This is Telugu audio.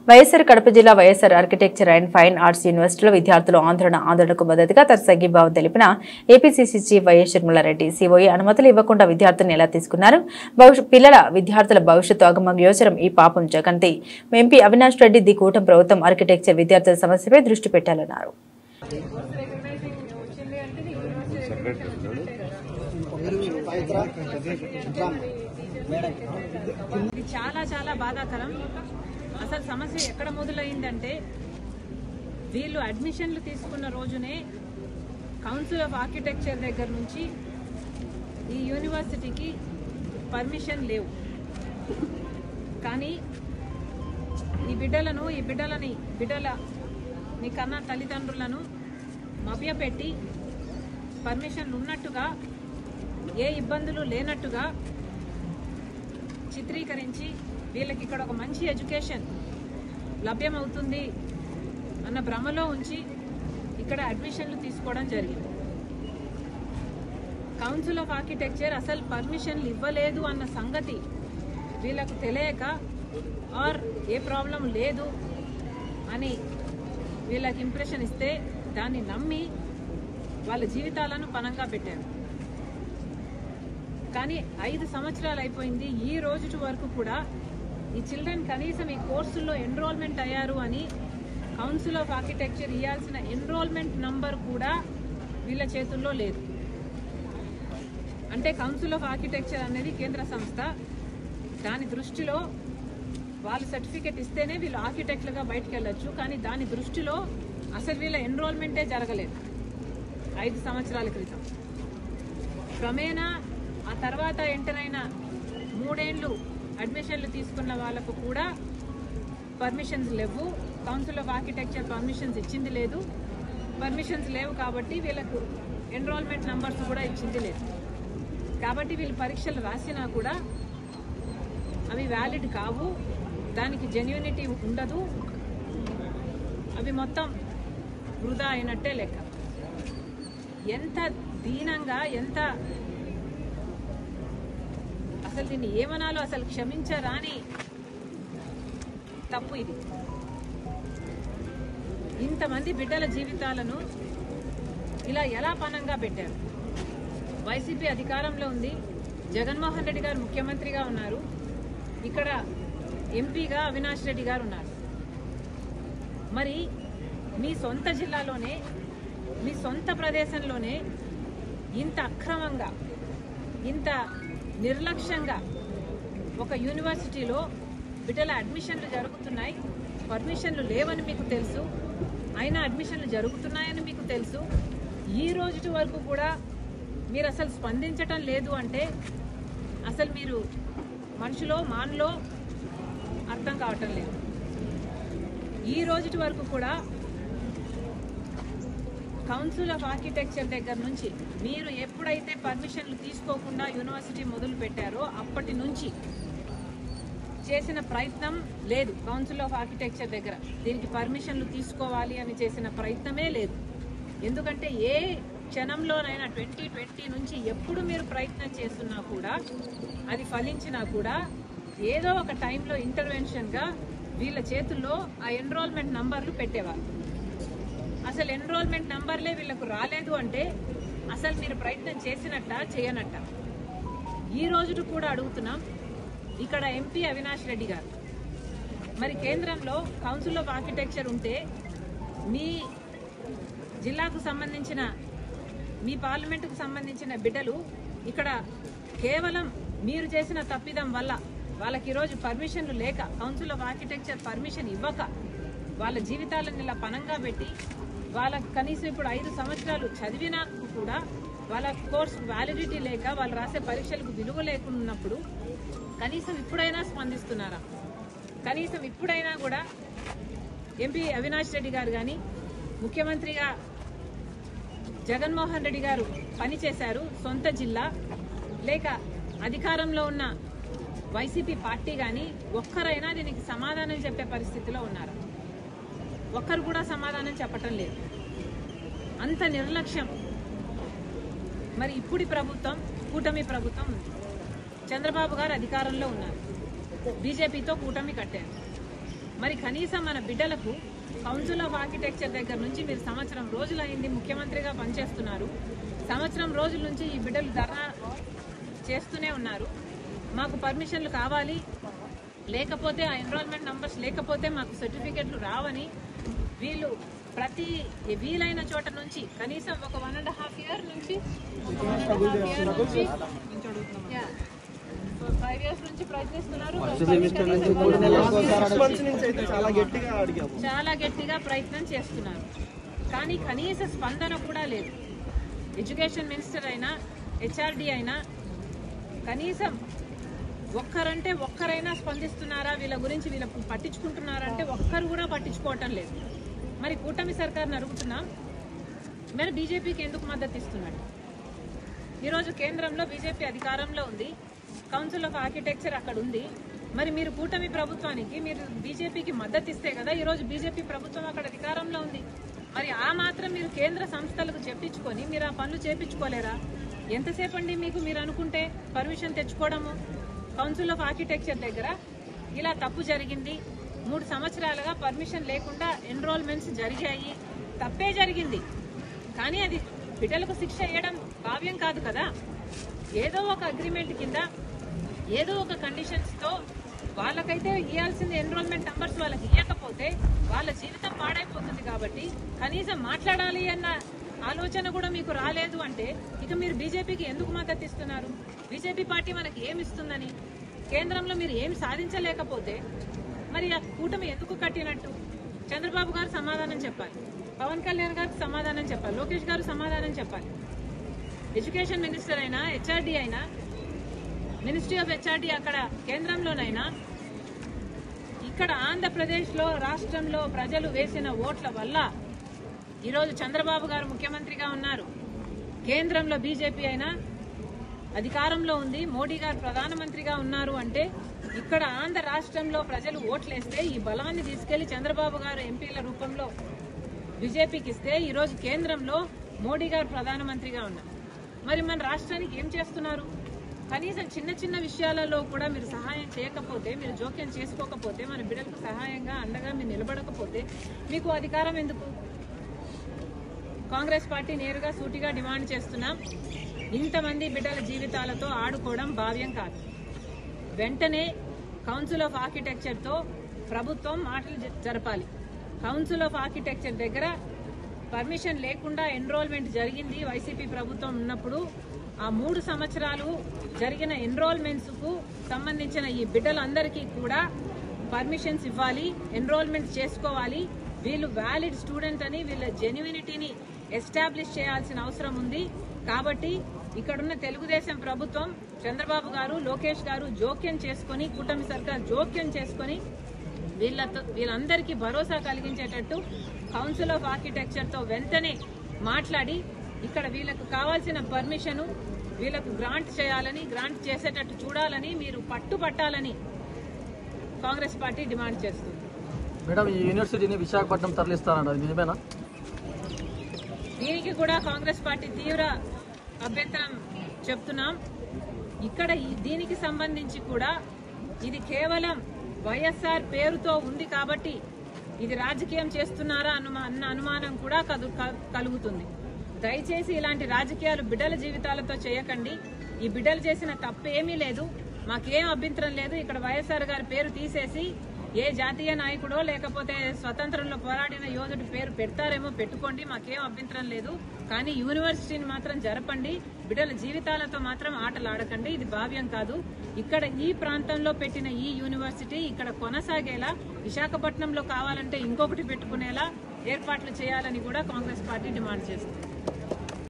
వైఎస్ఆర్ కడప జిల్లా YSR architecture and fine arts యూనివర్సిటీలో విద్యార్థులు ఆందోళనకు మద్దతుగా తన సంఘీభావం తెలిపిన APCC chief YS Sharmila Reddy COA అనుమతులు ఇవ్వకుండా విద్యార్థులను ఎలా తీసుకున్నారు? విద్యార్థుల భవిష్యత్తు అగమగోచరం ఈ పాపం జగన్ది. ఎంపీ అవినాష్ రెడ్డి ది కూటమి ప్రభుత్వం ఆర్కిటెక్చర్ విద్యార్థుల సమస్యపై దృష్టి పెట్టాలన్నారు. ఇది చాలా బాధాకరం. అసలు సమస్య ఎక్కడ మొదలైందంటే వీళ్ళు అడ్మిషన్లు తీసుకున్న రోజునే కౌన్సిల్ ఆఫ్ ఆర్కిటెక్చర్ దగ్గర నుంచి ఈ యూనివర్సిటీకి పర్మిషన్ లేవు. కానీ ఈ బిడ్డలని కన్నా తల్లిదండ్రులను మభ్యపెట్టి పర్మిషన్లు ఉన్నట్టుగా ఏ ఇబ్బందులు లేనట్టుగా చిత్రీకరించి వీళ్ళకి ఇక్కడ ఒక మంచి ఎడ్యుకేషన్ లభ్యమవుతుంది అన్న భ్రమలో ఉంచి ఇక్కడ అడ్మిషన్లు తీసుకోవడం జరిగింది. కౌన్సిల్ ఆఫ్ ఆర్కిటెక్చర్ అసలు పర్మిషన్లు ఇవ్వలేదు అన్న సంగతి వీళ్ళకు తెలియక ఆర్ ఏ ప్రాబ్లం లేదు అని వీళ్ళకి ఇంప్రెషన్ ఇస్తే దాన్ని నమ్మి వాళ్ళ జీవితాలను పణంగా పెట్టారు. కానీ 5 సంవత్సరాలు అయిపోయింది. ఈ రోజు వరకు కూడా ఈ చిల్డ్రన్ కనీసం ఈ కోర్సుల్లో ఎన్రోల్మెంట్ అయ్యారు అని కౌన్సిల్ ఆఫ్ ఆర్కిటెక్చర్ ఇవ్వాల్సిన ఎన్రోల్మెంట్ నంబర్ కూడా వీళ్ళ చేతుల్లో లేదు. అంటే కౌన్సిల్ ఆఫ్ ఆర్కిటెక్చర్ అనేది కేంద్ర సంస్థ. దాని దృష్టిలో వాళ్ళు సర్టిఫికెట్ ఇస్తేనే వీళ్ళు ఆర్కిటెక్ట్లుగా బయటకు వెళ్ళొచ్చు. కానీ దాని దృష్టిలో అసలు వీళ్ళ ఎన్రోల్మెంటే జరగలేదు 5 సంవత్సరాల క్రితం. క్రమేణా ఆ తర్వాత ఎంటర్ అయిన 3 ఏళ్లు అడ్మిషన్లు తీసుకున్న వాళ్ళకు కూడా పర్మిషన్స్ లేవు. కౌన్సిల్ ఆఫ్ ఆర్కిటెక్చర్ పర్మిషన్స్ ఇచ్చింది లేదు. పర్మిషన్స్ లేవు కాబట్టి వీళ్ళకు ఎన్రోల్మెంట్ నంబర్స్ కూడా ఇచ్చింది లేదు. కాబట్టి వీళ్ళు పరీక్షలు రాసినా కూడా అవి వ్యాలిడ్ కావు, దానికి జెన్యూనిటీ ఉండదు, అవి మొత్తం వృధా అయినట్టే లెక్క. ఎంత దీనంగా, ఎంత అసలు దీన్ని ఏమనాలో అసలు క్షమించరాని తప్పు ఇది. ఇంతమంది బిడ్డల జీవితాలను ఇలా ఎలా పణంగా పెట్టారు? వైసీపీ అధికారంలో ఉంది, జగన్మోహన్ రెడ్డి గారు ముఖ్యమంత్రిగా ఉన్నారు, ఇక్కడ ఎంపీగా అవినాష్ రెడ్డి గారు ఉన్నారు. మరి మీ సొంత జిల్లాలోనే, మీ సొంత ప్రదేశంలోనే ఇంత అక్రమంగా, ఇంత నిర్లక్ష్యంగా ఒక యూనివర్సిటీలో బిడ్డల అడ్మిషన్లు జరుగుతున్నాయి. పర్మిషన్లు లేవని మీకు తెలుసు, అయినా అడ్మిషన్లు జరుగుతున్నాయని మీకు తెలుసు. ఈ రోజు వరకు కూడా మీరు అసలు స్పందించటం లేదు అంటే అసలు మీరు మనుషులో మానలో అర్థం కావటం లేదు. ఈ రోజు వరకు కూడా కౌన్సిల్ ఆఫ్ ఆర్కిటెక్చర్ దగ్గర నుంచి మీరు ఎప్పుడైతే పర్మిషన్లు తీసుకోకుండా యూనివర్సిటీ మొదలు పెట్టారో అప్పటి నుంచి చేసిన ప్రయత్నం లేదు. కౌన్సిల్ ఆఫ్ ఆర్కిటెక్చర్ దగ్గర దీనికి పర్మిషన్లు తీసుకోవాలి అని చేసిన ప్రయత్నమే లేదు. ఎందుకంటే ఏ క్షణంలోనైనా 2020 నుంచి ఎప్పుడు మీరు ప్రయత్నం చేస్తున్నా కూడా, అది ఫలించినా కూడా ఏదో ఒక టైంలో ఇంటర్వెన్షన్గా వీళ్ళ చేతుల్లో ఆ ఎన్రోల్మెంట్ నంబర్లు పెట్టేవారు. అసలు ఎన్రోల్మెంట్ నంబర్లే వీళ్లకు రాలేదు అంటే అసలు మీరు ప్రయత్నం చేసినట్ట చేయనట్ట? ఈ రోజు కూడా అడుగుతున్నాం. ఇక్కడ ఎంపీ అవినాష్ రెడ్డి గారు, మరి కేంద్రంలో కౌన్సిల్ ఆఫ్ ఆర్కిటెక్చర్ ఉంటే మీ జిల్లాకు సంబంధించిన, మీ పార్లమెంటుకు సంబంధించిన బిడ్డలు ఇక్కడ కేవలం మీరు చేసిన తప్పిదం వల్ల వాళ్ళకి ఈరోజు పర్మిషన్లు లేక, కౌన్సిల్ ఆఫ్ ఆర్కిటెక్చర్ పర్మిషన్ ఇవ్వక వాళ్ళ జీవితాలను ఇలా పణంగా పెట్టి, వాళ్ళకి కనీసం ఇప్పుడు 5 సంవత్సరాలు చదివినా కూడా వాళ్ళ కోర్సు వ్యాలిడిటీ లేక, వాళ్ళు రాసే పరీక్షలకు విలువ లేకున్నప్పుడు కనీసం ఇప్పుడైనా స్పందిస్తున్నారా? కనీసం ఇప్పుడైనా కూడా ఎంపీ అవినాష్ రెడ్డి గారు కానీ, ముఖ్యమంత్రిగా జగన్మోహన్ రెడ్డి గారు పనిచేశారు సొంత జిల్లా, లేక అధికారంలో ఉన్న వైసీపీ పార్టీ కానీ ఒక్కరైనా దీనికి సమాధానం చెప్పే పరిస్థితిలో ఉన్నారా? ఒక్కరు కూడా సమాధానం చెప్పటం లేదు. అంత నిర్లక్ష్యం. మరి ఇప్పుడు ప్రభుత్వం, కూటమి ప్రభుత్వం ఉంది. చంద్రబాబు గారు అధికారంలో ఉన్నారు, బీజేపీతో కూటమి కట్టారు. మరి కనీసం మన బిడ్డలకు కౌన్సిల్ ఆఫ్ ఆర్కిటెక్చర్ దగ్గర నుంచి మీరు సంవత్సరం రోజులైంది ముఖ్యమంత్రిగా పనిచేస్తున్నారు. సంవత్సరం రోజుల నుంచి ఈ బిడ్డలు ధర్నా చేస్తూనే ఉన్నారు. మాకు పర్మిషన్లు కావాలి, లేకపోతే ఆ ఎన్రోల్మెంట్ నంబర్స్ లేకపోతే మాకు సర్టిఫికెట్లు రావని వీళ్ళు ప్రతి వీలైన చోట నుంచి కనీసం ఒక 1.5 year నుంచి 5 years నుంచి ప్రయత్నిస్తున్నారు. చాలా గట్టిగా ప్రయత్నం చేస్తున్నారు. కానీ కనీస స్పందన కూడా లేదు. ఎడ్యుకేషన్ మినిస్టర్ అయినా హెచ్ఆర్డి అయినా కనీసం ఒక్కరైనా స్పందిస్తున్నారా, వీళ్ళ గురించి వీళ్ళ పట్టించుకుంటున్నారంటే ఒక్కరు కూడా పట్టించుకోవటం లేదు. మరి కూటమి సర్కార్ని అడుగుతున్నాం, మరి బీజేపీకి ఎందుకు మద్దతు ఇస్తున్నాడు? ఈరోజు కేంద్రంలో బీజేపీ అధికారంలో ఉంది, కౌన్సిల్ ఆఫ్ ఆర్కిటెక్చర్ అక్కడ ఉంది. మరి మీరు కూటమి ప్రభుత్వానికి మీరు బీజేపీకి మద్దతు ఇస్తే కదా ఈరోజు బీజేపీ ప్రభుత్వం అక్కడ అధికారంలో ఉంది. మరి ఆ మాత్రం మీరు కేంద్ర సంస్థలకు చెప్పించుకొని మీరు ఆ పనులు చేపించుకోలేరా? ఎంతసేపు అండి మీకు మీరు అనుకుంటే పర్మిషన్ తెచ్చుకోవడము? కౌన్సిల్ ఆఫ్ ఆర్కిటెక్చర్ దగ్గర ఇలా తప్పు జరిగింది, 3 సంవత్సరాలుగా పర్మిషన్ లేకుండా ఎన్రోల్మెంట్స్ జరిగాయి, తప్పే జరిగింది. కానీ అది బిడ్డలకు శిక్ష వేయడం భావ్యం కాదు కదా. ఏదో ఒక అగ్రిమెంట్ కింద ఏదో ఒక కండిషన్స్తో వాళ్ళకైతే ఇవ్వాల్సింది ఎన్రోల్మెంట్ నంబర్స్ వాళ్ళకి ఇవ్వకపోతే వాళ్ళ జీవితం పాడైపోతుంది. కాబట్టి కనీసం మాట్లాడాలి అన్న ఆలోచన కూడా మీకు రాలేదు అంటే ఇక మీరు బీజేపీకి ఎందుకు మద్దతు ఇస్తున్నారు? బీజేపీ పార్టీ మనకి ఏమి ఇస్తుందని? కేంద్రంలో మీరు ఏమి సాధించలేకపోతే మరి ఆ కూటమి ఎందుకు కట్టినట్టు? చంద్రబాబు గారు సమాధానం చెప్పాలి, పవన్ కళ్యాణ్ గారికి సమాధానం చెప్పాలి, లోకేష్ గారు సమాధానం చెప్పాలి. ఎడ్యుకేషన్ మినిస్టర్ అయినా హెచ్ఆర్డీ అయినా మినిస్ట్రీ ఆఫ్ హెచ్ఆర్డీ అక్కడ కేంద్రంలోనైనా ఇక్కడ ఆంధ్రప్రదేశ్లో రాష్ట్రంలో ప్రజలు వేసిన ఓట్ల వల్ల ఈరోజు చంద్రబాబు గారు ముఖ్యమంత్రిగా ఉన్నారు. కేంద్రంలో బీజేపీ అయినా అధికారంలో ఉంది, మోడీ గారు ప్రధానమంత్రిగా ఉన్నారు. అంటే ఇక్కడ ఆంధ్ర రాష్ట్రంలో ప్రజలు ఓట్లేస్తే ఈ బలాన్ని తీసుకెళ్లి చంద్రబాబు గారు ఎంపీల రూపంలో బీజేపీకి ఇస్తే ఈరోజు కేంద్రంలో మోడీ గారు ప్రధానమంత్రిగా ఉన్నారు. మరి మన రాష్ట్రానికి ఏం చేస్తున్నారు? కనీసం చిన్న చిన్న విషయాలలో కూడా మీరు సహాయం చేయకపోతే, మీరు జోక్యం చేసుకోకపోతే, మన బిడ్డలకు సహాయంగా అండగా మీరు నిలబడకపోతే మీకు అధికారం ఎందుకు? కాంగ్రెస్ పార్టీ నేరుగా సూటిగా డిమాండ్ చేస్తున్నాం, ఇంతమంది బిడ్డల జీవితాలతో ఆడుకోవడం భావ్యం కాదు. వెంటనే కౌన్సిల్ ఆఫ్ ఆర్కిటెక్చర్తో ప్రభుత్వం మాటలు జరపాలి. కౌన్సిల్ ఆఫ్ ఆర్కిటెక్చర్ దగ్గర పర్మిషన్ లేకుండా ఎన్రోల్మెంట్ జరిగింది వైసీపీ ప్రభుత్వం ఉన్నప్పుడు. ఆ 3 సంవత్సరాలు జరిగిన ఎన్రోల్మెంట్స్ కు సంబంధించిన ఈ బిడ్డలందరికీ కూడా పర్మిషన్స్ ఇవ్వాలి, ఎన్రోల్మెంట్ చేసుకోవాలి. వీళ్ళు వ్యాలిడ్ స్టూడెంట్ అని వీళ్ళ జెన్యునిటీని ఎస్టాబ్లిష్ చేయాల్సిన అవసరం ఉంది. కాబట్టి ఇక్కడున్న తెలుగుదేశం ప్రభుత్వం, చంద్రబాబు గారు, లోకేష్ గారు జోక్యం చేసుకుని, కూటమి సర్కార్ జోక్యం చేసుకుని వీళ్ళందరికీ భరోసా కలిగించేటట్టు కౌన్సిల్ ఆఫ్ ఆర్కిటెక్చర్తో వెంటనే మాట్లాడి ఇక్కడ వీళ్ళకు కావాల్సిన పర్మిషన్ వీళ్ళకు గ్రాంట్ చేయాలని, గ్రాంట్ చేసేటట్టు చూడాలని మీరు పట్టుబట్టాలని కాంగ్రెస్ పార్టీ డిమాండ్ చేస్తుంది. మేడం, ఈ యూనివర్సిటీని విశాఖపట్నం తరలిస్తారన్నారు, నిజమేనా? దీనికి కూడా కాంగ్రెస్ పార్టీ తీవ్ర అభ్యంతరం చెప్తున్నాం. ఇక్కడ దీనికి సంబంధించి కూడా ఇది కేవలం వైఎస్ఆర్ పేరుతో ఉంది కాబట్టి ఇది రాజకీయం చేస్తున్నారా అన్న అనుమానం కూడా కలుగుతుంది. దయచేసి ఇలాంటి రాజకీయాలు బిడ్డల జీవితాలతో చేయకండి. ఈ బిడ్డలు చేసిన తప్పేమీ లేదు, మాకేం అభ్యంతరం లేదు. ఇక్కడ వైఎస్ఆర్ గారి పేరు తీసేసి ఏ జాతీయ నాయకుడో లేకపోతే స్వతంత్రంలో పోరాడిన యోధుడి పేరు పెడతారేమో పెట్టుకోండి, మాకేం అభ్యంతరం లేదు. కానీ యూనివర్సిటీని మాత్రం జరపండి, బిడ్డల జీవితాలతో మాత్రం ఆటలు ఆడకండి. ఇది భావ్యం కాదు. ఇక్కడ ఈ ప్రాంతంలో పెట్టిన ఈ యూనివర్సిటీ ఇక్కడ కొనసాగేలా, విశాఖపట్నంలో కావాలంటే ఇంకొకటి పెట్టుకునేలా ఏర్పాట్లు చేయాలని కూడా కాంగ్రెస్ పార్టీ డిమాండ్ చేస్తుంది.